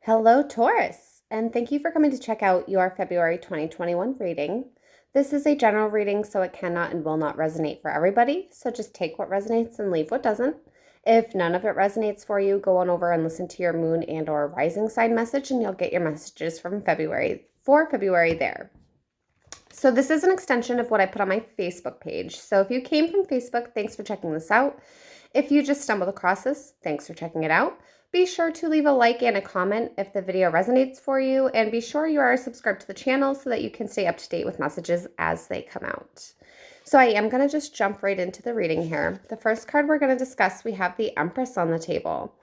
Hello, Taurus, and thank you for coming to check out your February 2021 reading. This is a general reading, so it cannot and will not resonate for everybody, so just take what resonates and leave what doesn't. If none of it resonates for you, go on over and listen to your moon and or rising sign message, and you'll get your messages from February there. So this is an extension of what I put on my Facebook page. So if you came from Facebook, thanks for checking this out. If you just stumbled across this, thanks for checking it out. Be sure to leave a like and a comment if the video resonates for you, and be sure you are subscribed to the channel so that you can stay up to date with messages as they come out. So I am going to just jump right into the reading here. The first card we're going to discuss, we have the Empress on the table.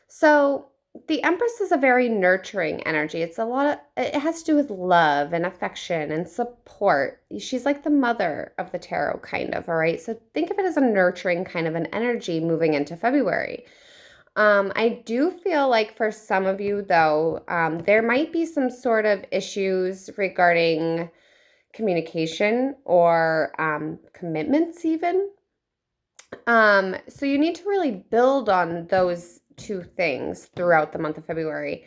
So the Empress is a very nurturing energy. It has to do with love and affection and support. She's like the mother of the tarot, kind of, all right? So think of it as a nurturing kind of an energy moving into February. I do feel like for some of you, though, there might be some sort of issues regarding communication or commitments, even. So you need to really build on those two things throughout the month of February.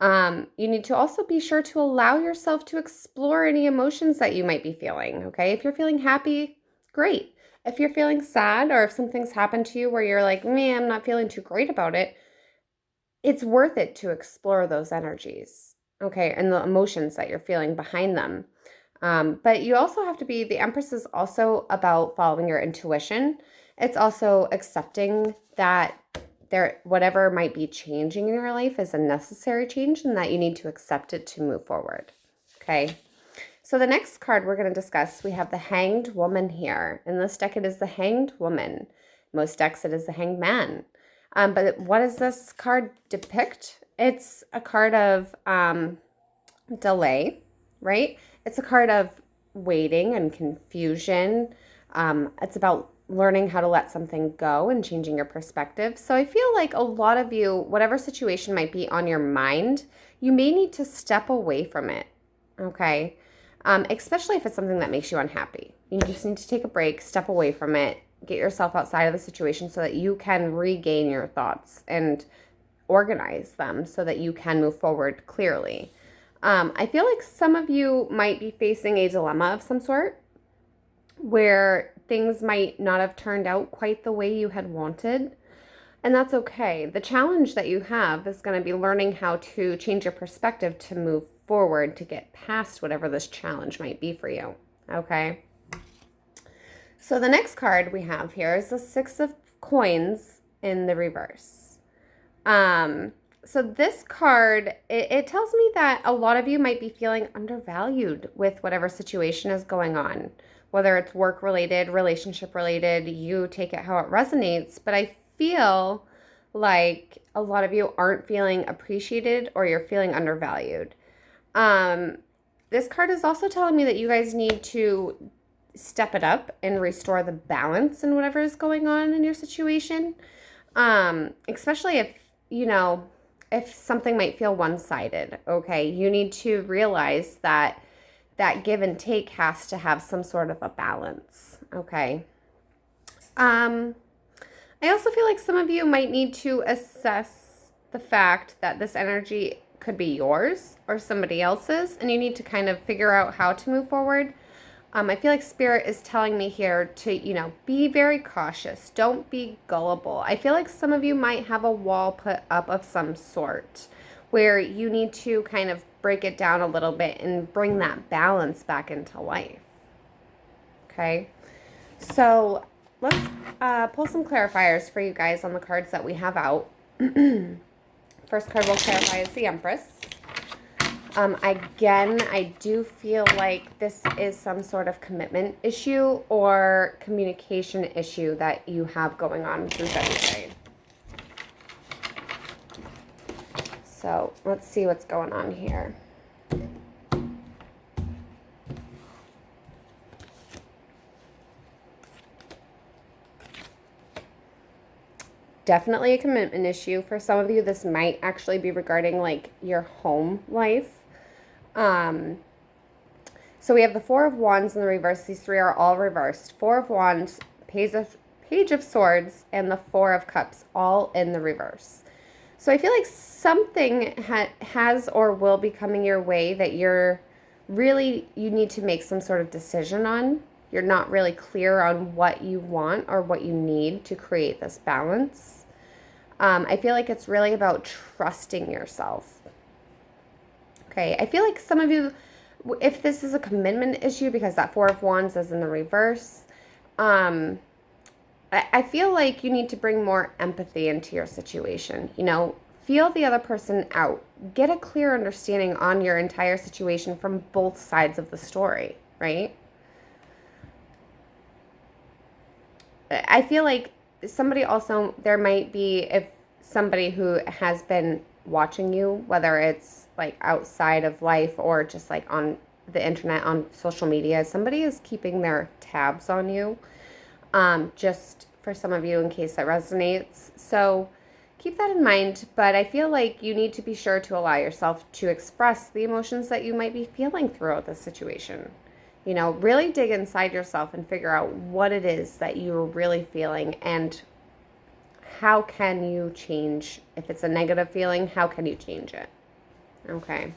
You need to also be sure to allow yourself to explore any emotions that you might be feeling, okay? If you're feeling happy, great. If you're feeling sad or if something's happened to you where you're like, man, I'm not feeling too great about it, it's worth it to explore those energies, okay, and the emotions that you're feeling behind them. But you also have to the Empress is also about following your intuition. It's also accepting that whatever might be changing in your life is a necessary change and that you need to accept it to move forward. Okay. So the next card we're going to discuss, we have the Hanged Woman here. In this deck, it is the Hanged Woman. Most decks, it is the Hanged Man. But what does this card depict? It's a card of delay, right? It's a card of waiting and confusion. It's about learning how to let something go and changing your perspective. So I feel like a lot of you, whatever situation might be on your mind, you may need to step away from it, okay? Especially if it's something that makes you unhappy. You just need to take a break, step away from it, get yourself outside of the situation so that you can regain your thoughts and organize them so that you can move forward clearly. I feel like some of you might be facing a dilemma of some sort where things might not have turned out quite the way you had wanted. And that's okay. The challenge that you have is going to be learning how to change your perspective to move forward to get past whatever this challenge might be for you. Okay. So the next card we have here is the Six of Coins in the reverse. So this card, it tells me that a lot of you might be feeling undervalued with whatever situation is going on, whether it's work related, relationship related, you take it how it resonates. But I feel like a lot of you aren't feeling appreciated or you're feeling undervalued. This card is also telling me that you guys need to step it up and restore the balance in whatever is going on in your situation. Especially if something might feel one-sided, okay? You need to realize that give and take has to have some sort of a balance, okay? I also feel like some of you might need to assess the fact that this energy could be yours or somebody else's, and you need to kind of figure out how to move forward. I feel like Spirit is telling me here to, be very cautious. Don't be gullible. I feel like some of you might have a wall put up of some sort where you need to kind of break it down a little bit and bring that balance back into life. Okay. So let's pull some clarifiers for you guys on the cards that we have out. First card we'll clarify is the Empress. Again, I do feel like this is some sort of commitment issue or communication issue that you have going on through February. So let's see what's going on here. Definitely a commitment issue. For some of you, this might actually be regarding like your home life. So we have the Four of Wands in the reverse. These three are all reversed. Four of Wands, Page of Swords, and the Four of Cups, all in the reverse. So I feel like something has or will be coming your way that you need to make some sort of decision on. You're not really clear on what you want or what you need to create this balance. I feel like it's really about trusting yourself. Okay, I feel like some of you, if this is a commitment issue, because that Four of Wands is in the reverse, um, I feel like you need to bring more empathy into your situation. Feel the other person out. Get a clear understanding on your entire situation from both sides of the story, right? I feel like somebody also, there might be, if somebody who has been watching you, whether it's like outside of life or just like on the internet, on social media, somebody is keeping their tabs on you. Just for some of you in case that resonates. So keep that in mind, but I feel like you need to be sure to allow yourself to express the emotions that you might be feeling throughout this situation. Really dig inside yourself and figure out what it is that you're really feeling and how can you change. If it's a negative feeling, how can you change it? Okay.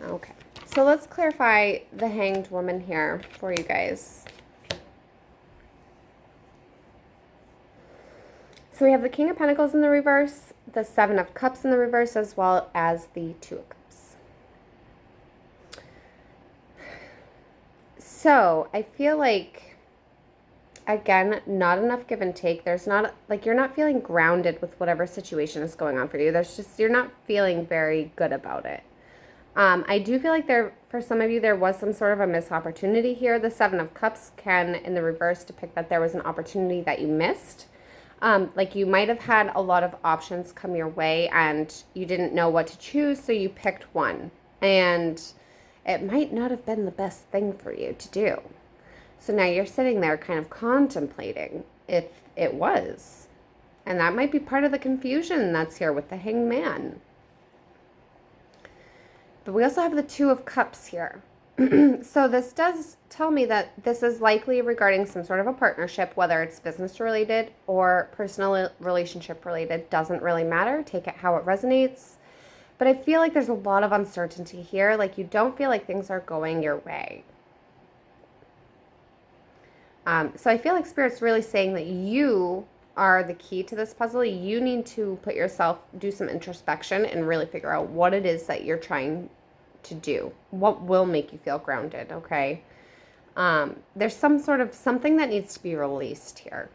Okay. So let's clarify the Hanged Woman here for you guys. So we have the King of Pentacles in the reverse, the Seven of Cups in the reverse, as well as the Two of Cups. So I feel like, again, not enough give and take. There's not, like, you're not feeling grounded with whatever situation is going on for you. You're not feeling very good about it. I do feel like for some of you, there was some sort of a missed opportunity here. The Seven of Cups can, in the reverse, depict that there was an opportunity that you missed. Like you might have had a lot of options come your way and you didn't know what to choose, so you picked one. And it might not have been the best thing for you to do. So now you're sitting there kind of contemplating if it was. And that might be part of the confusion that's here with the Hanged Man. But we also have the Two of Cups here. So this does tell me that this is likely regarding some sort of a partnership, whether it's business related or personal relationship related, doesn't really matter. Take it how it resonates. But I feel like there's a lot of uncertainty here. Like you don't feel like things are going your way. So I feel like Spirit's really saying that you are the key to this puzzle. You need to do some introspection and really figure out what it is that you're trying to do. What will make you feel grounded, okay? There's something that needs to be released here.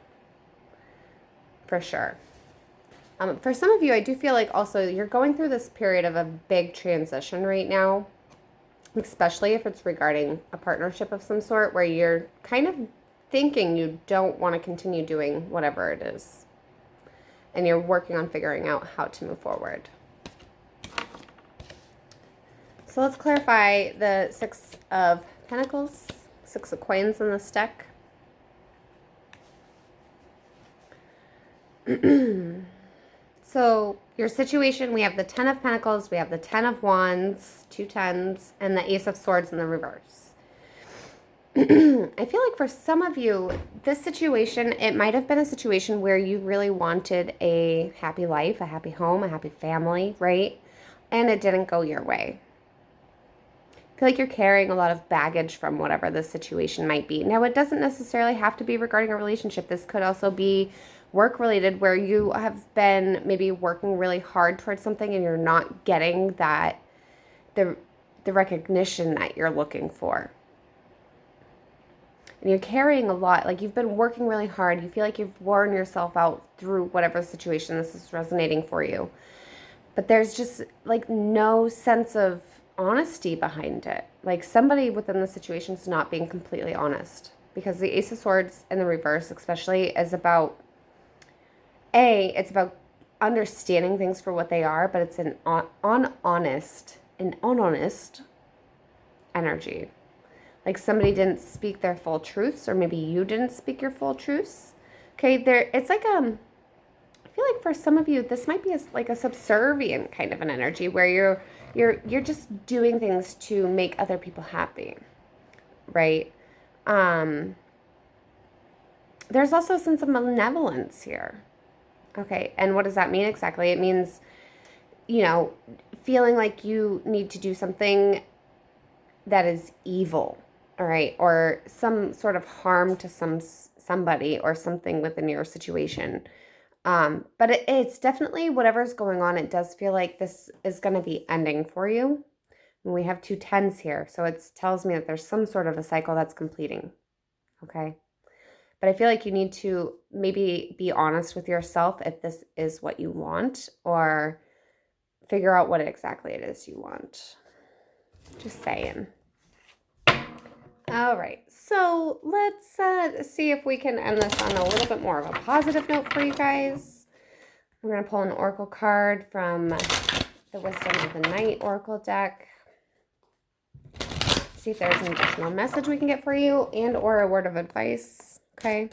For sure. For some of you, I do feel like also you're going through this period of a big transition right now, especially if it's regarding a partnership of some sort where you're kind of thinking you don't want to continue doing whatever it is. And you're working on figuring out how to move forward. So let's clarify the Six of Pentacles, Six of Coins in this deck. So your situation, we have the Ten of Pentacles, we have the Ten of Wands, 2 tens, and the Ace of Swords in the reverse. I feel like for some of you, this situation, it might have been a situation where you really wanted a happy life, a happy home, a happy family, right? And it didn't go your way. I feel like you're carrying a lot of baggage from whatever the situation might be. Now, it doesn't necessarily have to be regarding a relationship. This could also be work related, where you have been maybe working really hard towards something and you're not getting the recognition that you're looking for. And you're carrying a lot, like you've been working really hard. You feel like you've worn yourself out through whatever situation this is resonating for you. But there's just like no sense of honesty behind it. Like somebody within the situation is not being completely honest, because the Ace of Swords in the reverse especially is about it's about understanding things for what they are, but it's an unhonest energy. Like somebody didn't speak their full truths, or maybe you didn't speak your full truths. Okay, it's like I feel like for some of you this might be like a subservient kind of an energy where you're just doing things to make other people happy, right? There's also a sense of malevolence here. Okay, and what does that mean exactly? It means, you know, feeling like you need to do something that is evil, all right, or some sort of harm to somebody or something within your situation. But it's definitely whatever's going on. It does feel like this is going to be ending for you. And we have two tens here, so it tells me that there's some sort of a cycle that's completing. Okay. But I feel like you need to maybe be honest with yourself if this is what you want, or figure out what exactly it is you want. Just saying. All right, so let's see if we can end this on a little bit more of a positive note for you guys. We're going to pull an oracle card from the Wisdom of the Night oracle deck. See if there's an additional message we can get for you and or a word of advice, okay?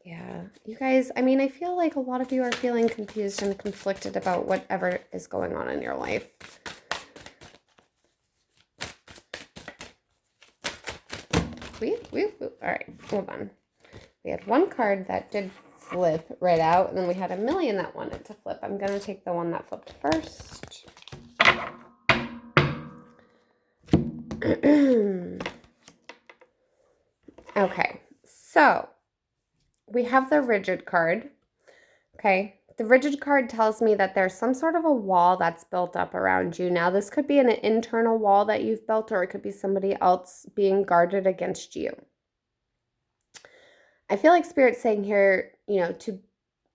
Yeah, you guys, I mean, I feel like a lot of you are feeling confused and conflicted about whatever is going on in your life. All right, hold on. We had one card that did flip right out, and then we had a million that wanted to flip. I'm going to take the one that flipped first. Okay, so we have the rigid card. Okay, the rigid card tells me that there's some sort of a wall that's built up around you. Now, this could be an internal wall that you've built, or it could be somebody else being guarded against you. I feel like Spirit's saying here, to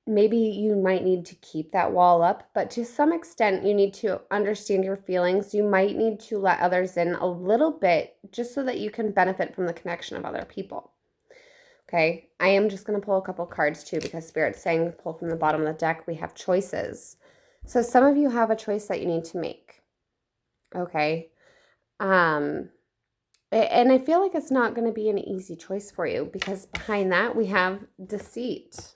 maybe you might need to keep that wall up, but to some extent, you need to understand your feelings. You might need to let others in a little bit just so that you can benefit from the connection of other people. Okay, I am just going to pull a couple cards too because Spirit's saying pull from the bottom of the deck. We have choices. So some of you have a choice that you need to make. Okay. And I feel like it's not going to be an easy choice for you because behind that we have deceit.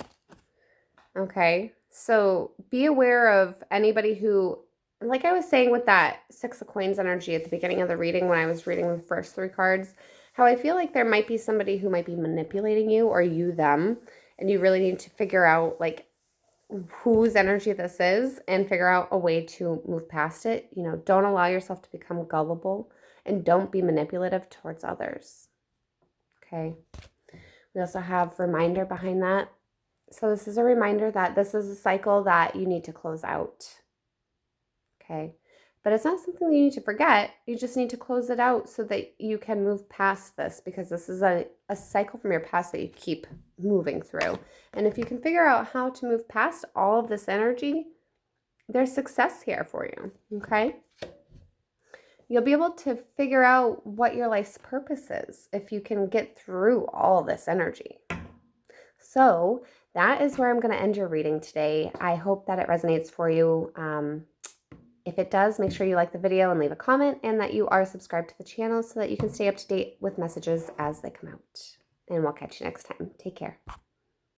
Okay, so be aware of anybody who, like I was saying with that Six of Coins energy at the beginning of the reading when I was reading the first three cards, how I feel like there might be somebody who might be manipulating you or you them, and you really need to figure out like whose energy this is and figure out a way to move past it. Don't allow yourself to become gullible and don't be manipulative towards others. Okay. We also have reminder behind that. So this is a reminder that this is a cycle that you need to close out. Okay. But it's not something that you need to forget. You just need to close it out so that you can move past this because this is a cycle from your past that you keep moving through. And if you can figure out how to move past all of this energy, there's success here for you. Okay. You'll be able to figure out what your life's purpose is if you can get through all this energy. So that is where I'm going to end your reading today. I hope that it resonates for you. If it does, make sure you like the video and leave a comment and that you are subscribed to the channel so that you can stay up to date with messages as they come out. And we'll catch you next time. Take care.